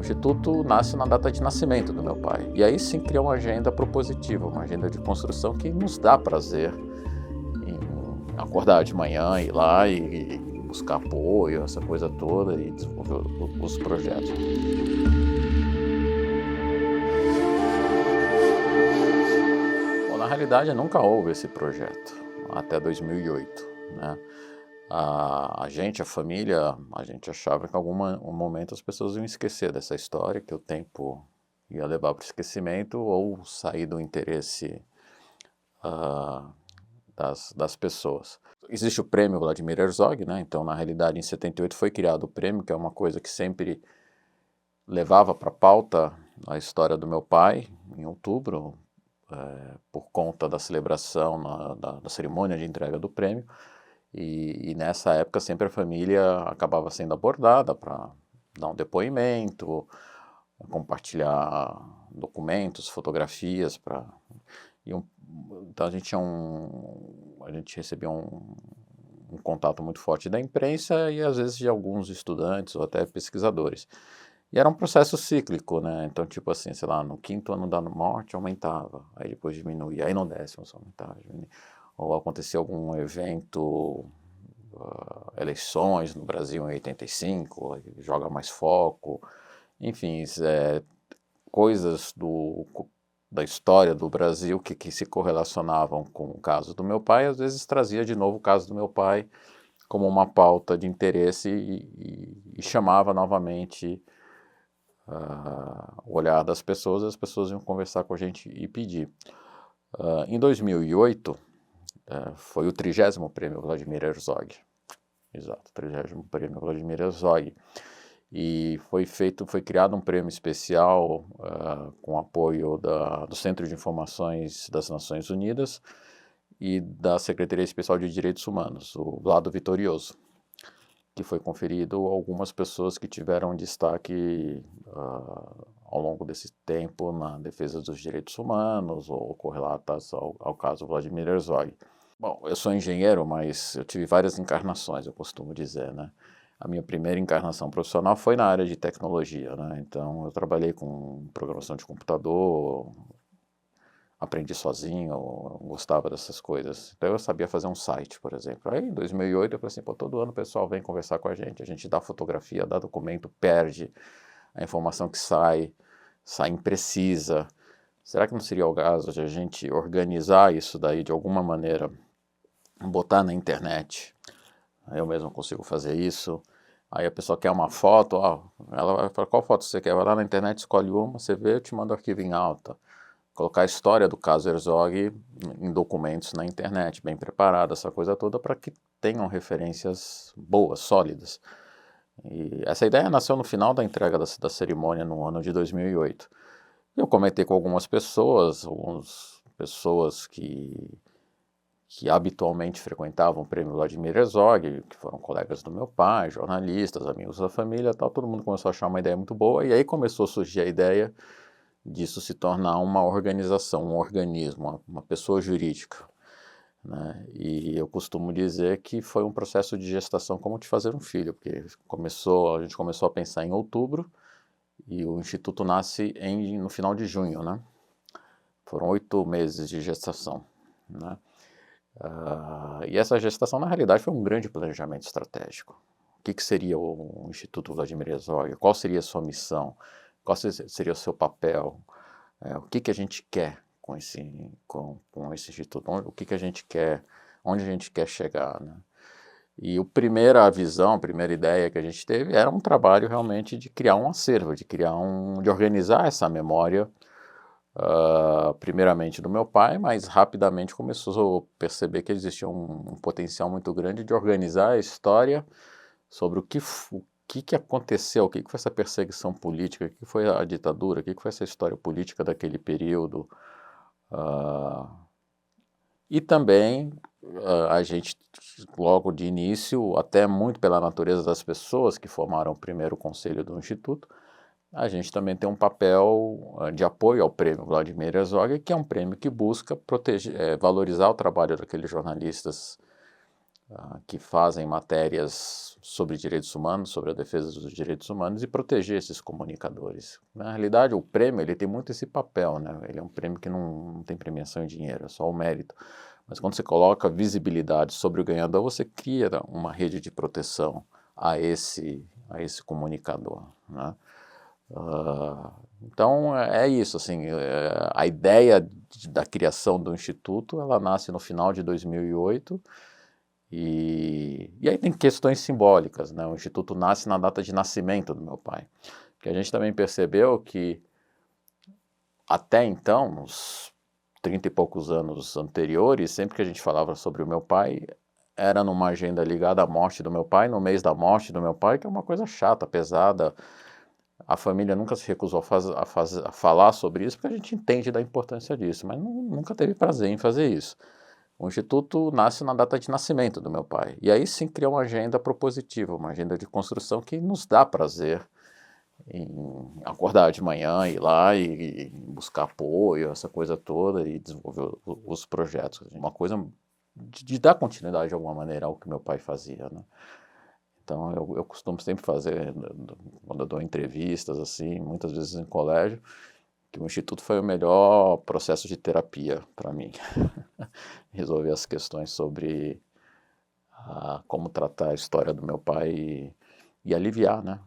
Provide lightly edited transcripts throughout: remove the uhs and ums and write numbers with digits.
Instituto nasce na data de nascimento do meu pai. E aí sim cria uma agenda propositiva, uma agenda de construção que nos dá prazer em acordar de manhã, ir lá e buscar apoio, essa coisa toda, e desenvolver os projetos. Bom, na realidade nunca houve esse projeto, até 2008, né? A família, a gente achava que em algum momento as pessoas iam esquecer dessa história, que o tempo ia levar para o esquecimento ou sair do interesse ah, das pessoas. Existe o prêmio Vladimir Herzog, né? Então, na realidade, em 78 foi criado o prêmio, que é uma coisa que sempre levava para a pauta a história do meu pai, em outubro, por conta da celebração da cerimônia de entrega do prêmio. E nessa época sempre a família acabava sendo abordada para dar um depoimento, compartilhar documentos, fotografias para então a gente recebia um contato muito forte da imprensa e às vezes de alguns estudantes ou até pesquisadores. E era um processo cíclico, né? Então, tipo assim, sei lá, no 5º ano da morte aumentava, aí depois diminuía, aí no 10º aumentava, diminuía. Ou acontecia algum evento, eleições no Brasil em 85, joga mais foco, enfim, coisas da história do Brasil que se correlacionavam com o caso do meu pai, às vezes trazia de novo o caso do meu pai como uma pauta de interesse e chamava novamente o olhar das pessoas, e as pessoas iam conversar com a gente e pedir. Em 2008, foi o 30º prêmio Vladimir Herzog. Exato, 30º prêmio Vladimir Herzog. E foi criado um prêmio especial com apoio do Centro de Informações das Nações Unidas e da Secretaria Especial de Direitos Humanos, o Vlado Vitorioso, que foi conferido a algumas pessoas que tiveram destaque ao longo desse tempo na defesa dos direitos humanos ou correlatas ao caso Vladimir Herzog. Bom, eu sou engenheiro, mas eu tive várias encarnações, eu costumo dizer, né? A minha primeira encarnação profissional foi na área de tecnologia, né? Então eu trabalhei com programação de computador, aprendi sozinho, eu gostava dessas coisas. Então eu sabia fazer um site, por exemplo. Aí em 2008 eu falei assim, pô, todo ano o pessoal vem conversar com a gente dá fotografia, dá documento, perde a informação que sai imprecisa. Será que não seria o caso de a gente organizar isso daí de alguma maneira, botar na internet? Eu mesmo consigo fazer isso. Aí a pessoa quer uma foto, ela vai falar, qual foto você quer? Vai lá na internet, escolhe uma, você vê, eu te mando o arquivo em alta. Colocar a história do caso Herzog em documentos na internet, bem preparada, essa coisa toda, para que tenham referências boas, sólidas. E essa ideia nasceu no final da entrega da cerimônia no ano de 2008. Eu comentei com algumas pessoas que habitualmente frequentavam o prêmio Vladimir Herzog, que foram colegas do meu pai, jornalistas, amigos da família, tal. Todo mundo começou a achar uma ideia muito boa, e aí começou a surgir a ideia disso se tornar uma organização, um organismo, uma pessoa jurídica, né? E eu costumo dizer que foi um processo de gestação como de fazer um filho, porque a gente começou a pensar em outubro e o Instituto nasce no final de junho, né? Foram 8 meses de gestação, né? E essa gestação, na realidade, foi um grande planejamento estratégico. O que seria o Instituto Vladimir Herzog? Qual seria a sua missão? Qual seria o seu papel? O que a gente quer com esse Instituto? O que a gente quer? Onde a gente quer chegar, né? E a primeira ideia que a gente teve era um trabalho realmente de criar um acervo, de organizar essa memória, primeiramente do meu pai, mas rapidamente começou a perceber que existia um potencial muito grande de organizar a história sobre o que aconteceu, o que foi essa perseguição política, o que foi a ditadura, o que foi essa história política daquele período. E também a gente, logo de início, até muito pela natureza das pessoas que formaram o primeiro conselho do Instituto, a gente também tem um papel de apoio ao prêmio Vladimir Herzog, que é um prêmio que busca proteger, valorizar o trabalho daqueles jornalistas que fazem matérias sobre direitos humanos, sobre a defesa dos direitos humanos e proteger esses comunicadores. Na realidade, o prêmio ele tem muito esse papel, né? Ele é um prêmio que não tem premiação em dinheiro, é só o mérito. Mas quando você coloca visibilidade sobre o ganhador, você cria uma rede de proteção a esse comunicador, né? Então é isso, assim, a ideia da criação do Instituto, ela nasce no final de 2008 e aí tem questões simbólicas, né? O Instituto nasce na data de nascimento do meu pai, que a gente também percebeu que até então, nos 30 e poucos anos anteriores, sempre que a gente falava sobre o meu pai, era numa agenda ligada à morte do meu pai, no mês da morte do meu pai, que é uma coisa chata, pesada. A família nunca se recusou a falar sobre isso, porque a gente entende da importância disso, mas nunca teve prazer em fazer isso. O Instituto nasce na data de nascimento do meu pai, e aí sim cria uma agenda propositiva, uma agenda de construção que nos dá prazer em acordar de manhã, ir lá e buscar apoio, essa coisa toda, e desenvolver os projetos. Uma coisa de dar continuidade de alguma maneira ao que meu pai fazia, né? Então eu costumo sempre fazer, quando eu dou entrevistas, assim, muitas vezes em colégio, que o Instituto foi o melhor processo de terapia para mim. Resolver as questões sobre como tratar a história do meu pai e aliviar, né?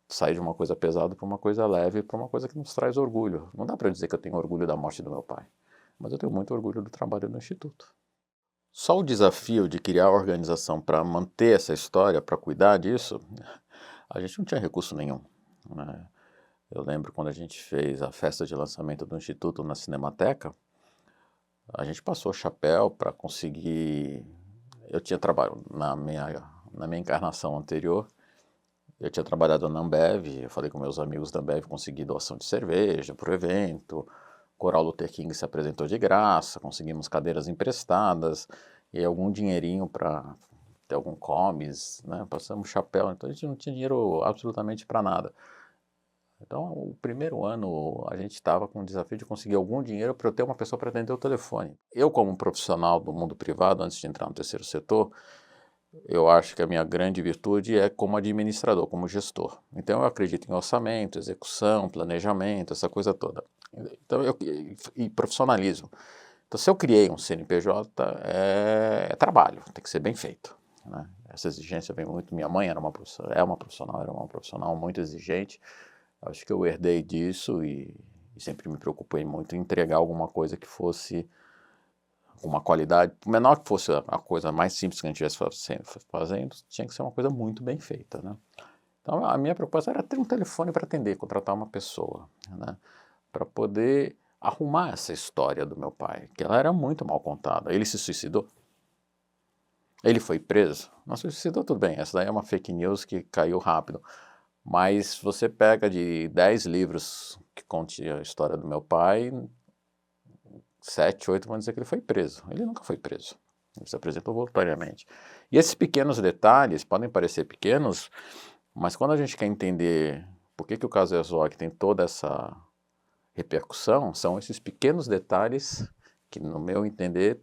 Sair de uma coisa pesada para uma coisa leve, para uma coisa que nos traz orgulho. Não dá para dizer que eu tenho orgulho da morte do meu pai, mas eu tenho muito orgulho do trabalho do Instituto. Só o desafio de criar a organização para manter essa história, para cuidar disso, a gente não tinha recurso nenhum, né? Eu lembro quando a gente fez a festa de lançamento do Instituto na Cinemateca, a gente passou o chapéu para conseguir. Eu tinha trabalhado na minha encarnação anterior, eu tinha trabalhado na Ambev, eu falei com meus amigos da Ambev, consegui doação de cerveja para o evento, Coral Luther King se apresentou de graça, conseguimos cadeiras emprestadas e algum dinheirinho para ter algum comes, né? Passamos chapéu, então a gente não tinha dinheiro absolutamente para nada. Então, o primeiro ano a gente estava com o desafio de conseguir algum dinheiro para eu ter uma pessoa para atender o telefone. Eu, como profissional do mundo privado, antes de entrar no terceiro setor, eu acho que a minha grande virtude é como administrador, como gestor. Então, eu acredito em orçamento, execução, planejamento, essa coisa toda. Então, e profissionalismo. Então, se eu criei um CNPJ, é trabalho, tem que ser bem feito, né? Essa exigência vem muito. Minha mãe era uma profissional muito exigente. Acho que eu herdei disso e sempre me preocupei muito em entregar alguma coisa que fosse uma qualidade, por menor que fosse a coisa mais simples que a gente estivesse fazendo, tinha que ser uma coisa muito bem feita, né? Então, a minha proposta era ter um telefone para atender, contratar uma pessoa, né? Para poder arrumar essa história do meu pai, que ela era muito mal contada. Ele se suicidou? Ele foi preso? Não se suicidou, tudo bem, essa daí é uma fake news que caiu rápido. Mas você pega de 10 livros que contam a história do meu pai, 7, 8 vão dizer que ele foi preso. Ele nunca foi preso. Ele se apresentou voluntariamente. E esses pequenos detalhes podem parecer pequenos, mas quando a gente quer entender por que o caso Herzog tem toda essa repercussão, são esses pequenos detalhes que, no meu entender,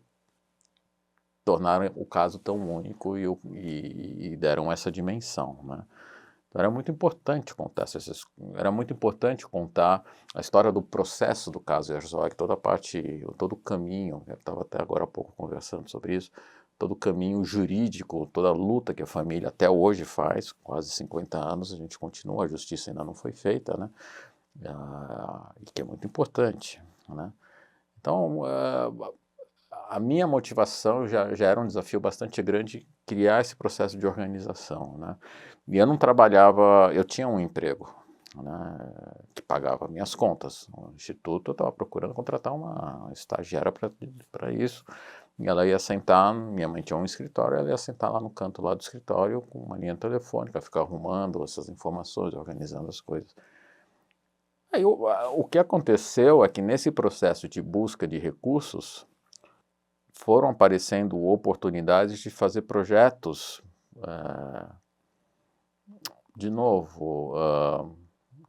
tornaram o caso tão único e deram essa dimensão, né? Então, era muito importante contar a história do processo do caso Herzog, todo o caminho, eu estava até agora há pouco conversando sobre isso, todo o caminho jurídico, toda a luta que a família até hoje faz, quase 50 anos, a gente continua, a justiça ainda não foi feita, né? E que é muito importante, né? Então, a minha motivação já era um desafio bastante grande criar esse processo de organização, né? E eu não trabalhava, eu tinha um emprego, né, que pagava minhas contas. No instituto eu estava procurando contratar uma estagiária para isso. E ela ia sentar, minha mãe tinha um escritório, ela ia sentar lá no canto lá do escritório com uma linha telefônica, ficar arrumando essas informações, organizando as coisas. Aí o que aconteceu é que nesse processo de busca de recursos, foram aparecendo oportunidades de fazer projetos, de novo,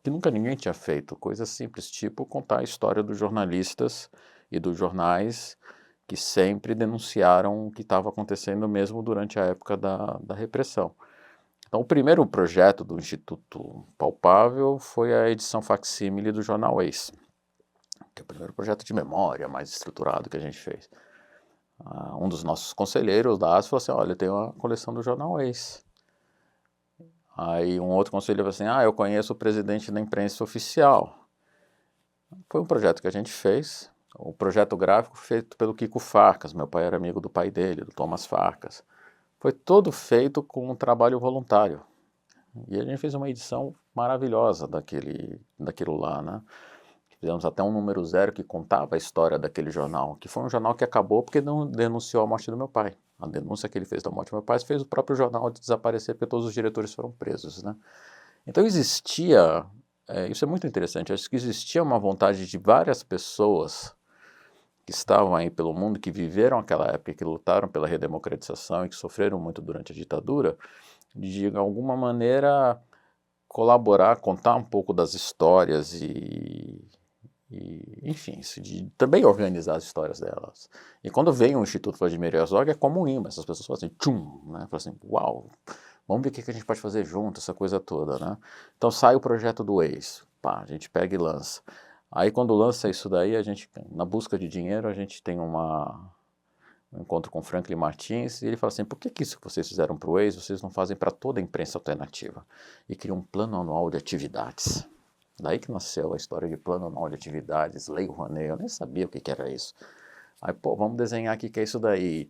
que nunca ninguém tinha feito, coisas simples, tipo contar a história dos jornalistas e dos jornais que sempre denunciaram o que estava acontecendo mesmo durante a época da repressão. Então, o primeiro projeto do Instituto Palpável foi a edição facsímile do jornal Ex, que é o primeiro projeto de memória mais estruturado que a gente fez. Um dos nossos conselheiros da ASE falou assim, olha, tem uma coleção do jornal Ex. Aí um outro conselheiro falou assim, eu conheço o presidente da imprensa oficial. Foi um projeto que a gente fez, o projeto gráfico feito pelo Kiko Farcas, meu pai era amigo do pai dele, do Thomas Farcas. Foi todo feito com um trabalho voluntário. E a gente fez uma edição maravilhosa daquilo lá, né? Fizemos até um número 0 que contava a história daquele jornal, que foi um jornal que acabou porque não denunciou a morte do meu pai. A denúncia que ele fez da morte do meu pai fez o próprio jornal desaparecer porque todos os diretores foram presos, né? Então existia, isso é muito interessante, acho que existia uma vontade de várias pessoas que estavam aí pelo mundo, que viveram aquela época, que lutaram pela redemocratização e que sofreram muito durante a ditadura, de alguma maneira colaborar, contar um pouco das histórias enfim, de também organizar as histórias delas. E quando vem o Instituto Vladimir Herzog, é como um imã, essas pessoas falam assim, tchum, né? Falam assim, uau, vamos ver o que a gente pode fazer junto, essa coisa toda, né? Então sai o projeto do Ex, pá, a gente pega e lança. Aí quando lança isso daí, a gente, na busca de dinheiro, a gente tem um encontro com Franklin Martins, e ele fala assim, por que isso que vocês fizeram para o Ex, vocês não fazem para toda a imprensa alternativa? E cria um plano anual de atividades. Daí que nasceu a história de plano anual de atividades, Lei Rouanet, eu nem sabia o que era isso. Aí, pô, vamos desenhar aqui o que é isso daí.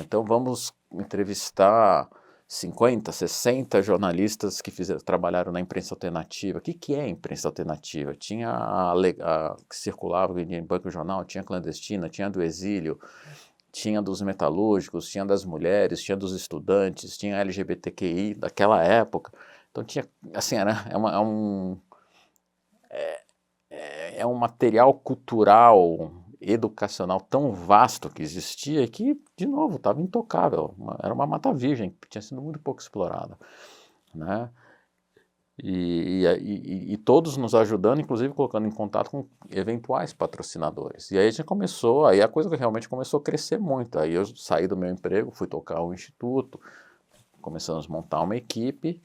Então vamos entrevistar 50, 60 jornalistas que trabalharam na imprensa alternativa. O que é imprensa alternativa? Tinha a que circulava em banco de jornal, tinha a clandestina, tinha a do exílio, tinha dos metalúrgicos, tinha das mulheres, tinha dos estudantes, tinha LGBTQI daquela época. Então tinha, assim, é um material cultural, educacional tão vasto que existia que, de novo, estava intocável. Era uma mata virgem que tinha sido muito pouco explorada, né? E todos nos ajudando, inclusive colocando em contato com eventuais patrocinadores. E aí a gente começou, aí a coisa realmente começou a crescer muito. Aí eu saí do meu emprego, fui tocar o instituto, começamos a montar uma equipe.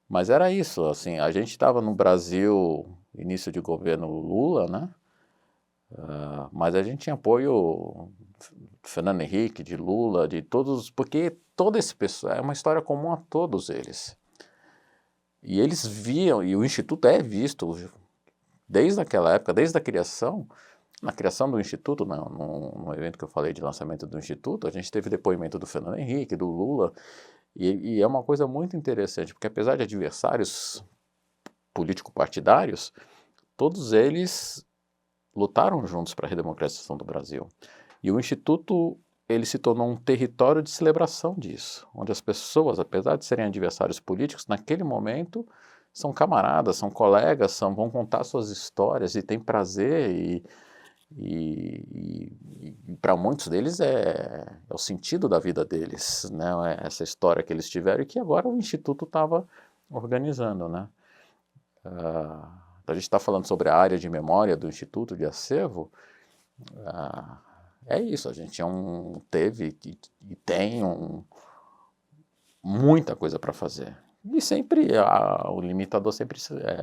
Mas era isso, assim, a gente estava no Brasil, início de governo Lula, né? Mas a gente tinha apoio de Fernando Henrique, de Lula, de todos, porque todo esse pessoal, é uma história comum a todos eles. E eles viam, e o Instituto é visto, desde aquela época, desde a criação, na criação do Instituto, no evento que eu falei de lançamento do Instituto, a gente teve depoimento do Fernando Henrique, do Lula, e é uma coisa muito interessante, porque apesar de adversários político-partidários, todos eles lutaram juntos para a redemocratização do Brasil. E o Instituto, ele se tornou um território de celebração disso, onde as pessoas, apesar de serem adversários políticos, naquele momento são camaradas, são colegas, vão contar suas histórias e têm prazer e para muitos deles é o sentido da vida deles, né? Essa história que eles tiveram e que agora o Instituto estava organizando, né? A gente está falando sobre a área de memória do Instituto de Acervo, é isso, a gente teve e tem muita coisa para fazer. E sempre, o limitador sempre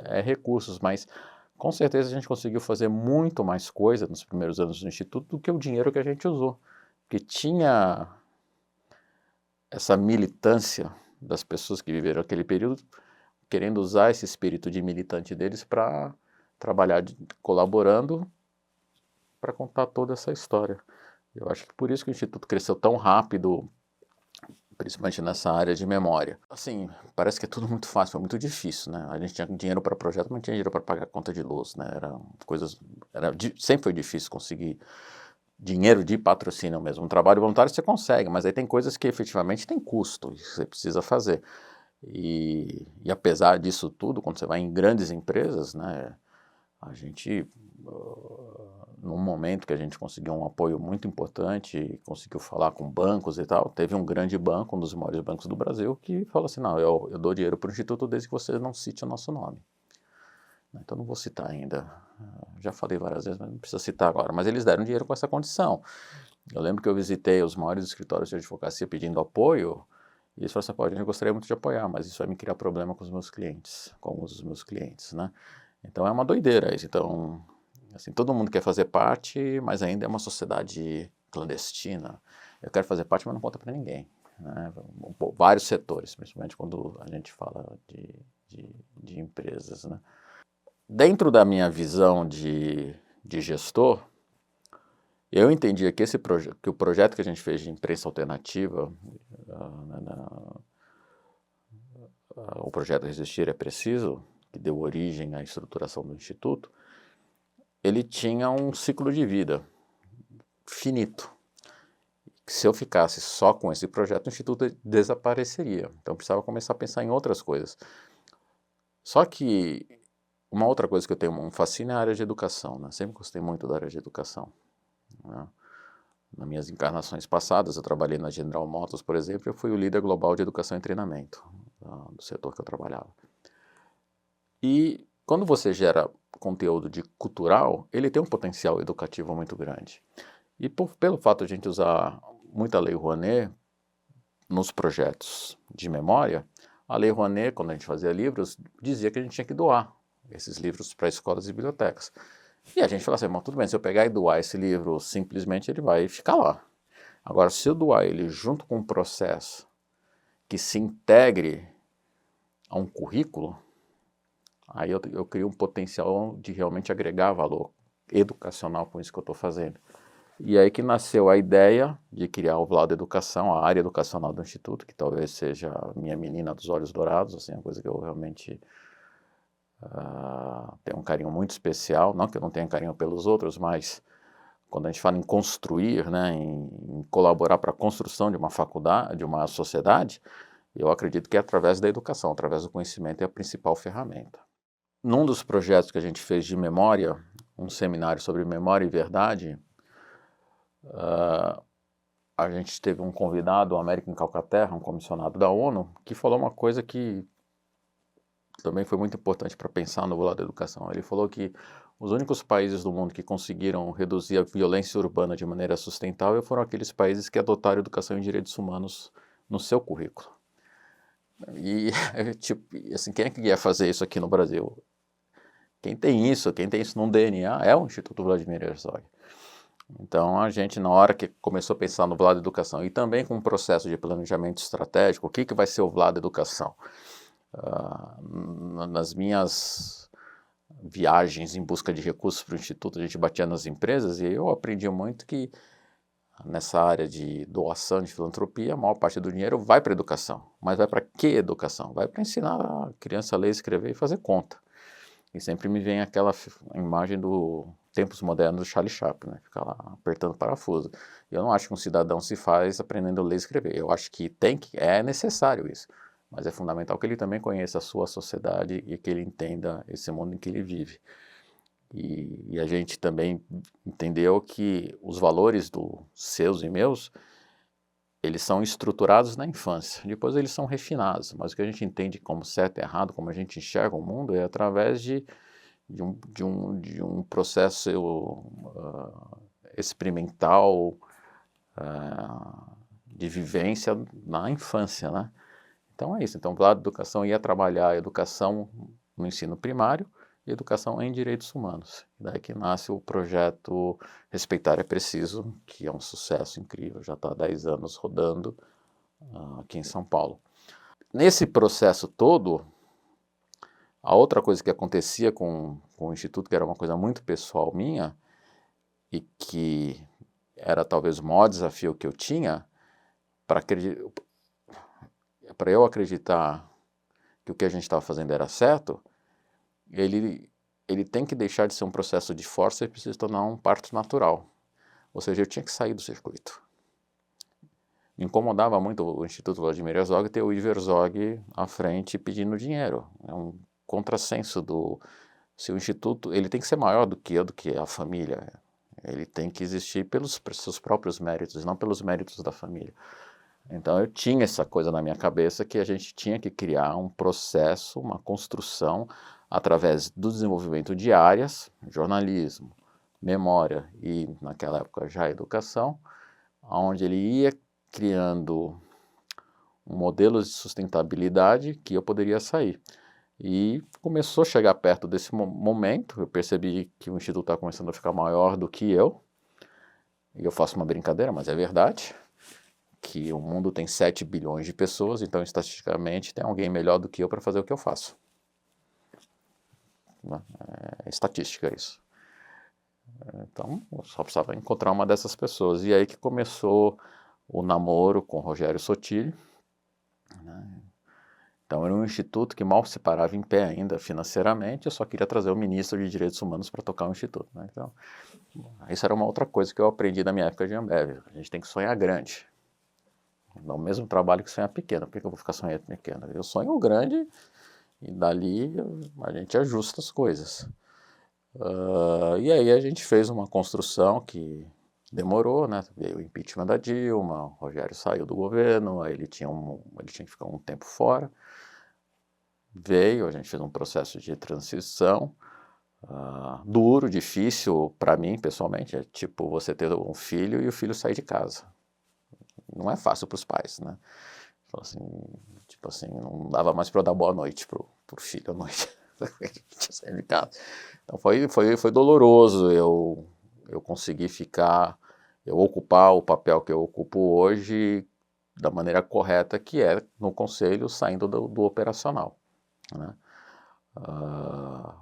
é recursos, mas com certeza a gente conseguiu fazer muito mais coisa nos primeiros anos do Instituto do que o dinheiro que a gente usou. Porque tinha essa militância das pessoas que viveram aquele período, querendo usar esse espírito de militante deles para trabalhar colaborando para contar toda essa história. Eu acho que por isso que o Instituto cresceu tão rápido, principalmente nessa área de memória. Assim, parece que é tudo muito fácil, foi muito difícil, né? A gente tinha dinheiro para projeto, mas não tinha dinheiro para pagar conta de luz, né? Sempre foi difícil conseguir dinheiro de patrocínio mesmo. Um trabalho voluntário você consegue, mas aí tem coisas que efetivamente tem custo, e você precisa fazer. E apesar disso tudo, quando você vai em grandes empresas, né, a gente, num momento que a gente conseguiu um apoio muito importante, conseguiu falar com bancos e tal, teve um grande banco, um dos maiores bancos do Brasil, que falou assim, não, eu dou dinheiro para o Instituto desde que você não cite o nosso nome. Então não vou citar ainda, já falei várias vezes, mas não precisa citar agora, mas eles deram dinheiro com essa condição. Eu lembro que eu visitei os maiores escritórios de advocacia pedindo apoio, e eles falaram assim, pô, a gente gostaria muito de apoiar, mas isso vai me criar problema com os meus clientes, com alguns dos meus clientes, né? Então é uma doideira isso. Então, assim, todo mundo quer fazer parte, mas ainda é uma sociedade clandestina. Eu quero fazer parte, mas não conta para ninguém, né? Vários setores, principalmente quando a gente fala de empresas, né? Dentro da minha visão de gestor, eu entendia que que o projeto que a gente fez de imprensa alternativa, o projeto Resistir é Preciso, que deu origem à estruturação do Instituto, ele tinha um ciclo de vida finito. Se eu ficasse só com esse projeto, o Instituto desapareceria. Então, eu precisava começar a pensar em outras coisas. Só que uma outra coisa que eu tenho um fascínio é a área de educação, né? Sempre gostei muito da área de educação, né? Nas minhas encarnações passadas, eu trabalhei na General Motors, por exemplo, eu fui o líder global de educação e treinamento do setor que eu trabalhava. E quando você gera conteúdo de cultural, ele tem um potencial educativo muito grande. E pelo fato de a gente usar muita Lei Rouanet nos projetos de memória, a Lei Rouanet, quando a gente fazia livros, dizia que a gente tinha que doar esses livros para escolas e bibliotecas. E a gente falou assim, tudo bem, se eu pegar e doar esse livro, simplesmente ele vai ficar lá. Agora, se eu doar ele junto com um processo que se integre a um currículo, aí eu crio um potencial de realmente agregar valor educacional com isso que eu estou fazendo. E aí que nasceu a ideia de criar o Vlado Educação, a área educacional do Instituto, que talvez seja a minha menina dos olhos dourados, assim, uma coisa que eu realmente tenho um carinho muito especial, não que eu não tenha carinho pelos outros, mas quando a gente fala em construir, né, em colaborar para a construção de uma faculdade, de uma sociedade, eu acredito que é através da educação, através do conhecimento é a principal ferramenta. Num dos projetos que a gente fez de memória, um seminário sobre memória e verdade, a gente teve um convidado, o Américo Calcaterra, um comissionado da ONU, que falou uma coisa que também foi muito importante para pensar no lado da educação. Ele falou que os únicos países do mundo que conseguiram reduzir a violência urbana de maneira sustentável foram aqueles países que adotaram educação em direitos humanos no seu currículo. E, tipo, assim, quem é que ia fazer isso aqui no Brasil? Quem tem isso no DNA é o Instituto Vladimir Herzog. Então, a gente, na hora que começou a pensar no Vlado Educação e também com um processo de planejamento estratégico, o que vai ser o Vlado Educação? Nas minhas viagens em busca de recursos para o Instituto, a gente batia nas empresas e eu aprendi muito que nessa área de doação, de filantropia, a maior parte do dinheiro vai para a educação. Mas vai para que educação? Vai para ensinar a criança a ler, escrever e fazer conta. E sempre me vem aquela imagem do Tempos Modernos do Charlie Chaplin, né? Ficar lá apertando parafuso. Eu não acho que um cidadão se faz aprendendo a ler e escrever. Eu acho que é necessário isso. Mas é fundamental que ele também conheça a sua sociedade e que ele entenda esse mundo em que ele vive. E a gente também entendeu que os valores dos seus e meus, eles são estruturados na infância. Depois eles são refinados. Mas o que a gente entende como certo e errado, como a gente enxerga o mundo, é através de um processo experimental de vivência na infância, né? Então é isso. Então, o lado da educação ia trabalhar a educação no ensino primário e educação em direitos humanos. Daí que nasce o projeto Respeitar é Preciso, que é um sucesso incrível, já está há 10 anos rodando aqui em São Paulo. Nesse processo todo, a outra coisa que acontecia com o Instituto, que era uma coisa muito pessoal minha, e que era talvez o maior desafio que eu tinha, para eu acreditar que o que a gente estava fazendo era certo, ele tem que deixar de ser um processo de força e precisa se tornar um parto natural. Ou seja, eu tinha que sair do circuito. Me incomodava muito o Instituto Vladimir Herzog ter o Ivo Herzog à frente pedindo dinheiro. É um contrassenso do... Se o Instituto, ele tem que ser maior do que a família. Ele tem que existir pelos seus próprios méritos, não pelos méritos da família. Então eu tinha essa coisa na minha cabeça que a gente tinha que criar um processo, uma construção através do desenvolvimento de áreas, jornalismo, memória e naquela época já educação, onde ele ia criando modelos de sustentabilidade que eu poderia sair. E começou a chegar perto desse momento, eu percebi que o Instituto estava começando a ficar maior do que eu, e eu faço uma brincadeira, mas é verdade, que o mundo tem 7 bilhões de pessoas, então estatisticamente tem alguém melhor do que eu para fazer o que eu faço. É estatística isso. Então, eu só precisava encontrar uma dessas pessoas. E aí que começou o namoro com o Rogério Sotilho, né? Então, era um instituto que mal se parava em pé ainda financeiramente, eu só queria trazer o ministro de Direitos Humanos para tocar o instituto, né? Então, isso era uma outra coisa que eu aprendi na minha época de Ambev. A gente tem que sonhar grande. Dá o mesmo trabalho que sonhar pequeno. Por que eu vou ficar sonhando pequeno? Eu sonho grande e dali a gente ajusta as coisas. E aí a gente fez uma construção que demorou, né? Veio o impeachment da Dilma, o Rogério saiu do governo, aí ele tinha que ficar um tempo fora. Veio, a gente fez um processo de transição duro, difícil para mim pessoalmente. É tipo você ter um filho e o filho sair de casa. Não é fácil para os pais, né? Assim, tipo assim, não dava mais para eu dar boa noite pro filho à noite. Sair de casa. Então foi doloroso eu conseguir eu ocupar o papel que eu ocupo hoje da maneira correta, que é no conselho, saindo do operacional, né?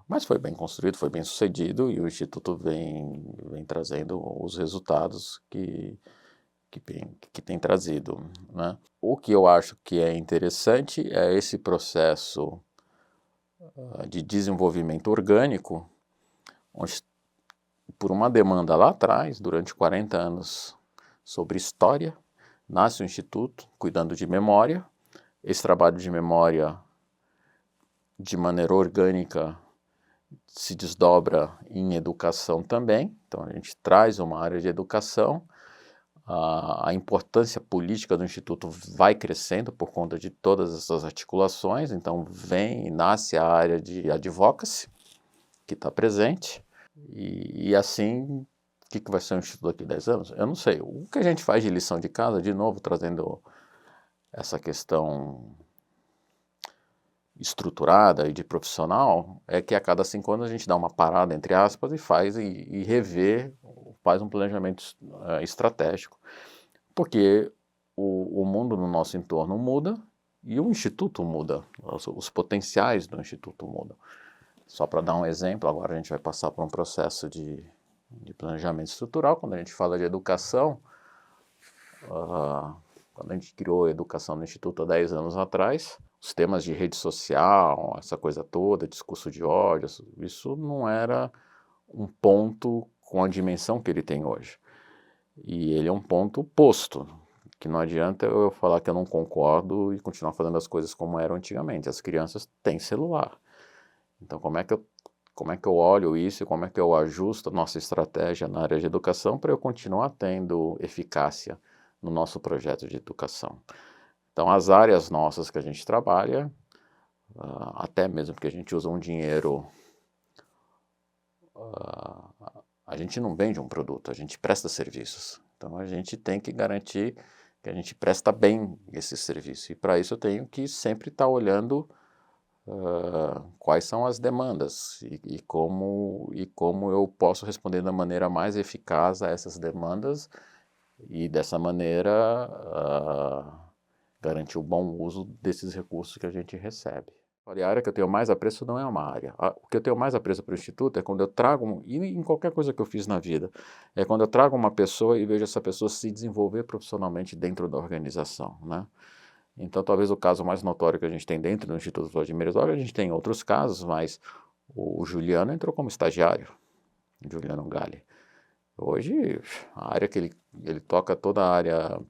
Mas foi bem construído, foi bem sucedido e o Instituto vem trazendo os resultados que tem trazido, né? O que eu acho que é interessante é esse processo de desenvolvimento orgânico, onde, por uma demanda lá atrás, durante 40 anos, sobre história, nasce o Instituto cuidando de memória. Esse trabalho de memória, de maneira orgânica, se desdobra em educação também. Então, a gente traz uma área de educação. A importância política do Instituto vai crescendo por conta de todas essas articulações, então vem e nasce a área de advocacy, que está presente, e assim, o que vai ser o Instituto daqui a 10 anos? Eu não sei. O que a gente faz de lição de casa, de novo, trazendo essa questão estruturada e de profissional, é que a cada 5 anos a gente dá uma parada, entre aspas, e faz e revê, faz um planejamento estratégico. Porque o mundo no nosso entorno muda e o Instituto muda, os potenciais do Instituto mudam. Só para dar um exemplo, agora a gente vai passar por um processo de planejamento estrutural. Quando a gente fala de educação, quando a gente criou a educação no Instituto há 10 anos atrás, os temas de rede social, essa coisa toda, discurso de ódio, isso não era um ponto com a dimensão que ele tem hoje. E ele é um ponto posto, que não adianta eu falar que eu não concordo e continuar fazendo as coisas como eram antigamente. As crianças têm celular. Então, como é que eu olho isso e como é que eu ajusto a nossa estratégia na área de educação para eu continuar tendo eficácia no nosso projeto de educação? Então, as áreas nossas que a gente trabalha, até mesmo que a gente usa um dinheiro, a gente não vende um produto, a gente presta serviços. Então, a gente tem que garantir que a gente presta bem esse serviço. E para isso eu tenho que sempre estar olhando quais são as demandas e como eu posso responder da maneira mais eficaz a essas demandas e dessa maneira garantir o bom uso desses recursos que a gente recebe. Olha, a área que eu tenho mais apreço não é uma área. O que eu tenho mais apreço para o Instituto é quando eu trago, e em qualquer coisa que eu fiz na vida, é quando eu trago uma pessoa e vejo essa pessoa se desenvolver profissionalmente dentro da organização, né? Então, talvez o caso mais notório que a gente tem dentro do Instituto Vladimir Herzog, a gente tem outros casos, mas o Juliano entrou como estagiário, Juliano Galli. Hoje, a área que ele toca toda a área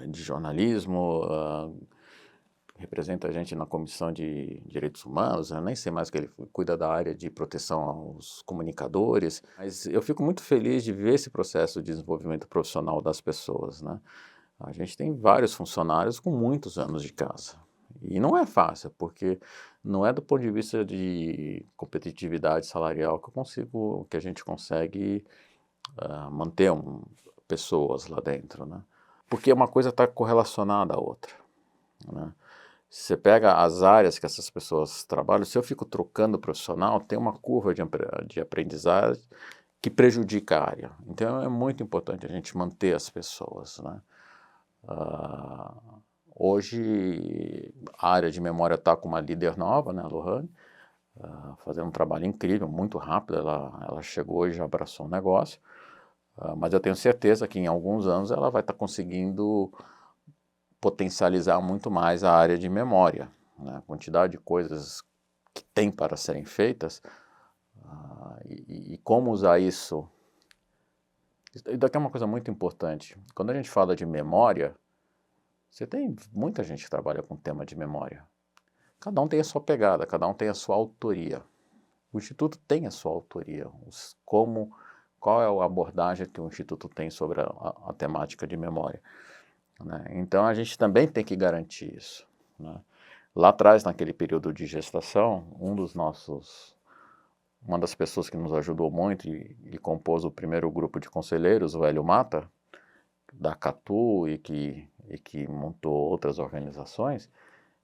de jornalismo, representa a gente na Comissão de Direitos Humanos, eu nem sei mais que ele cuida da área de proteção aos comunicadores, mas eu fico muito feliz de ver esse processo de desenvolvimento profissional das pessoas, né? A gente tem vários funcionários com muitos anos de casa. E não é fácil, porque não é do ponto de vista de competitividade salarial que a gente consegue manter pessoas lá dentro, né? Porque uma coisa está correlacionada à outra, né? Se você pega as áreas que essas pessoas trabalham, se eu fico trocando profissional, tem uma curva de aprendizagem que prejudica a área. Então é muito importante a gente manter as pessoas, né? Hoje a área de memória está com uma líder nova, né, a Lohane, fazendo um trabalho incrível, muito rápido, ela chegou e já abraçou o negócio, mas eu tenho certeza que em alguns anos ela vai estar conseguindo potencializar muito mais a área de memória, né? A quantidade de coisas que tem para serem feitas, e como usar isso. E daqui é uma coisa muito importante. Quando a gente fala de memória, você tem muita gente que trabalha com tema de memória. Cada um tem a sua pegada, cada um tem a sua autoria. O Instituto tem a sua autoria. Qual é a abordagem que o Instituto tem sobre a temática de memória, né? Então a gente também tem que garantir isso, né? Lá atrás, naquele período de gestação, uma das pessoas que nos ajudou muito e compôs o primeiro grupo de conselheiros, o Hélio Mata, da Catu e que montou outras organizações,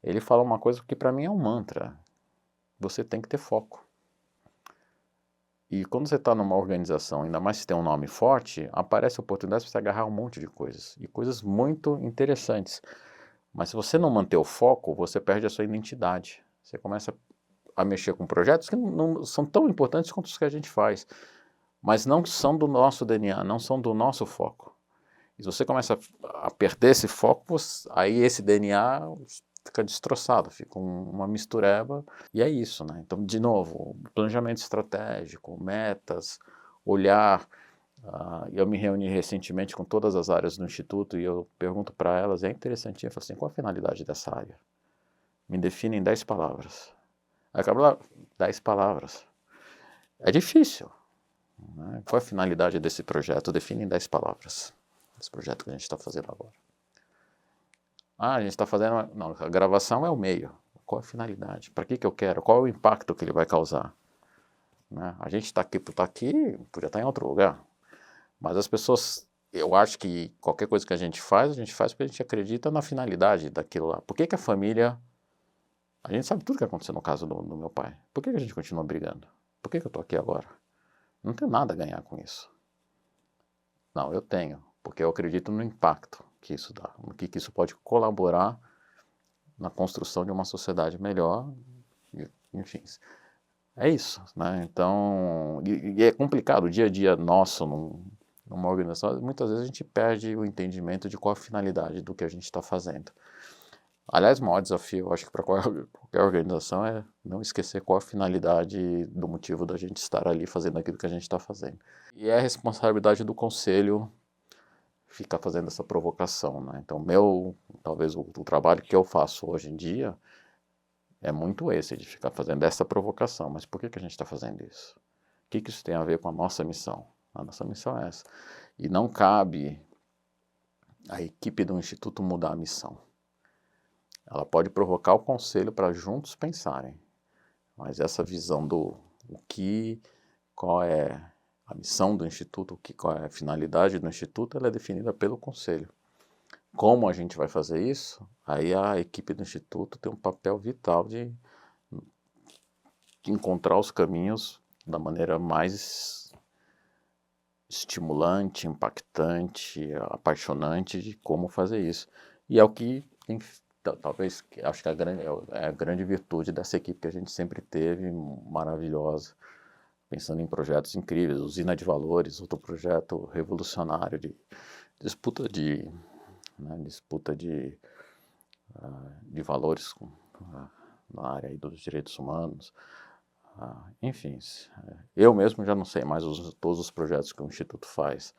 ele fala uma coisa que para mim é um mantra: você tem que ter foco. E quando você está numa organização, ainda mais se tem um nome forte, aparece a oportunidade de você agarrar um monte de coisas, e coisas muito interessantes. Mas se você não manter o foco, você perde a sua identidade. Você começa a mexer com projetos que não são tão importantes quanto os que a gente faz, mas não são do nosso DNA, não são do nosso foco. E se você começa a perder esse foco, aí esse DNA fica destroçado, fica uma mistureba, e é isso, né? Então, de novo, planejamento estratégico, metas, olhar. Eu me reuni recentemente com todas as áreas do Instituto e eu pergunto para elas, é interessantinho, eu falo assim, qual a finalidade dessa área? Me define em 10 palavras. Aí acaba lá, 10 palavras. É difícil, né? Qual a finalidade desse projeto? Define em 10 palavras. Esse projeto que a gente está fazendo agora. A gente está fazendo... Não, a gravação é o meio. Qual a finalidade? Para que eu quero? Qual é o impacto que ele vai causar? Né? A gente está aqui por estar aqui, podia estar em outro lugar. Mas as pessoas... Eu acho que qualquer coisa que a gente faz porque a gente acredita na finalidade daquilo lá. Por que a família... A gente sabe tudo o que aconteceu no caso do meu pai. Por que a gente continua brigando? Por que eu estou aqui agora? Não tenho nada a ganhar com isso. Não, eu tenho, porque eu acredito no impacto que isso dá, no que isso pode colaborar na construção de uma sociedade melhor, enfim. É isso, né? Então, e é complicado, o dia a dia nosso numa organização, muitas vezes a gente perde o entendimento de qual a finalidade do que a gente está fazendo. Aliás, o maior desafio, eu acho que para qualquer organização é não esquecer qual a finalidade do motivo da gente estar ali fazendo aquilo que a gente está fazendo. E é a responsabilidade do conselho ficar fazendo essa provocação, né? Então, talvez o trabalho que eu faço hoje em dia é muito esse, de ficar fazendo essa provocação. Mas por que a gente está fazendo isso? O que isso tem a ver com a nossa missão? A nossa missão é essa. E não cabe a equipe do Instituto mudar a missão. Ela pode provocar o conselho para juntos pensarem, mas essa visão qual é a missão do Instituto, qual é a finalidade do Instituto, ela é definida pelo conselho. Como a gente vai fazer isso? Aí a equipe do Instituto tem um papel vital de encontrar os caminhos da maneira mais estimulante, impactante, apaixonante de como fazer isso. E é o que tem talvez, acho que é a grande virtude dessa equipe que a gente sempre teve, maravilhosa, pensando em projetos incríveis, Usina de Valores, outro projeto revolucionário de disputa de valores na área aí dos direitos humanos. Enfim, eu mesmo já não sei mais todos os projetos que o Instituto faz,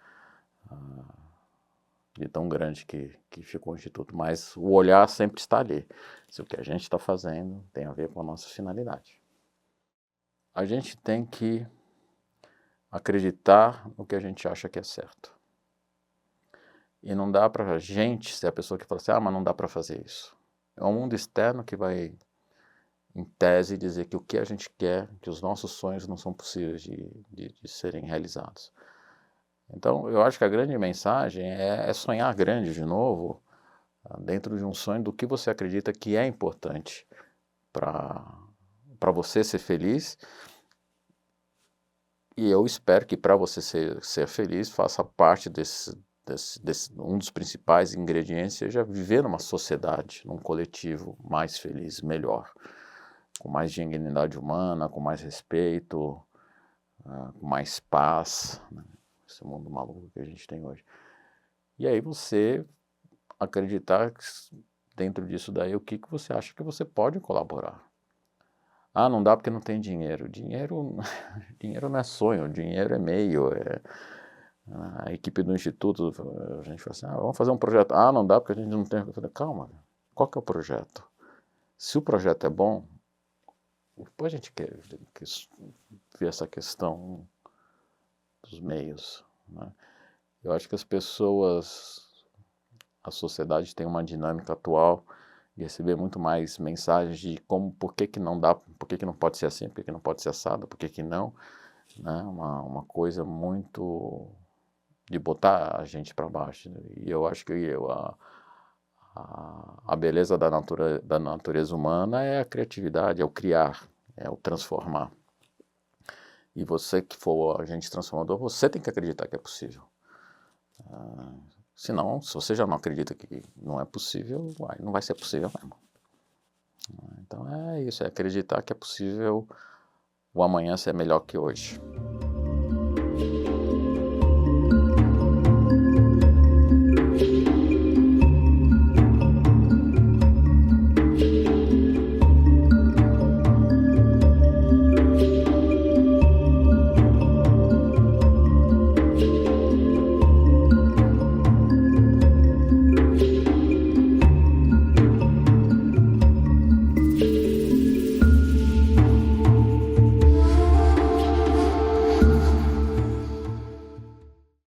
de tão grande que ficou o Instituto, mas o olhar sempre está ali. Se o que a gente está fazendo tem a ver com a nossa finalidade. A gente tem que acreditar no que a gente acha que é certo. E não dá para a gente ser a pessoa que fala assim, mas não dá para fazer isso. É o mundo externo que vai, em tese, dizer que o que a gente quer, que os nossos sonhos não são possíveis de serem realizados. Então, eu acho que a grande mensagem é sonhar grande de novo, dentro de um sonho do que você acredita que é importante para você ser feliz. E eu espero que para você ser feliz, faça parte um dos principais ingredientes seja viver numa sociedade, num coletivo mais feliz, melhor, com mais dignidade humana, com mais respeito, com mais paz, né? Esse mundo maluco que a gente tem hoje. E aí você acreditar que dentro disso daí, o que você acha que você pode colaborar. Não dá porque não tem dinheiro. Dinheiro não é sonho, dinheiro é meio. A equipe do instituto, a gente fala assim, vamos fazer um projeto. Não dá porque a gente não tem. Eu falei, calma, qual que é o projeto? Se o projeto é bom, depois a gente quer ver essa questão dos meios, né? Eu acho que as pessoas, a sociedade tem uma dinâmica atual de receber muito mais mensagens de por que não dá, por que não pode ser assim, por que não pode ser assado, por que não, né? Uma coisa muito de botar a gente para baixo, né? E eu acho que a beleza da natureza humana é a criatividade, é o criar, é o transformar. E você que for o agente transformador, você tem que acreditar que é possível. Senão, se você já não acredita que não é possível, não vai ser possível mesmo. Então é isso, é acreditar que é possível o amanhã ser melhor que hoje.